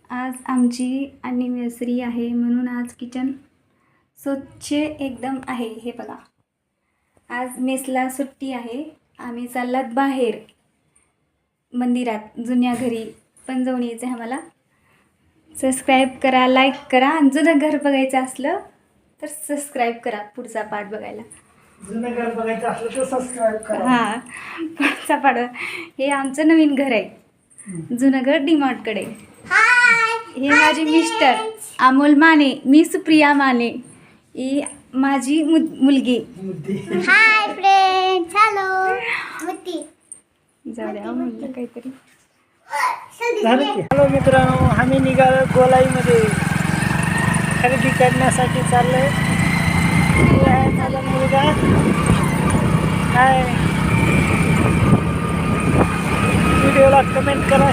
आज आमची अॅनिव्हर्सरी आहे म्हणून आज किचन स्वच्छ एकदम आहे. हे बघा, आज मेसला सुट्टी आहे. आम्ही चाललात बाहेर मंदिरात जुन्या घरी पण जाऊन यायचं आहे आम्हाला. सबस्क्राईब करा, लाईक करा. आणि जुनं घर बघायचं असलं तर सबस्क्राईब करा. पुढचा पार्ट बघायला. जुनं घर बघायचं असलं तर सबस्क्राईब करा. हां, पुढचा पार्ट. हे आमचं नवीन घर आहे. जुनं घर डीमार्टकडे. हे माझे मिस्टर अमोल माने, मी सुप्रिया माने. ही माझी मुलगी. Hi friends, hello. मुती जाऊ द्या म्हणलं काहीतरी. झालं की. हॅलो मित्रांनो, आम्ही निघालो गोलाईमध्ये खरेदी करण्यासाठी चाललोय. हे आहे माझा मुलगा. हाय, व्हिडिओला कमेंट करा.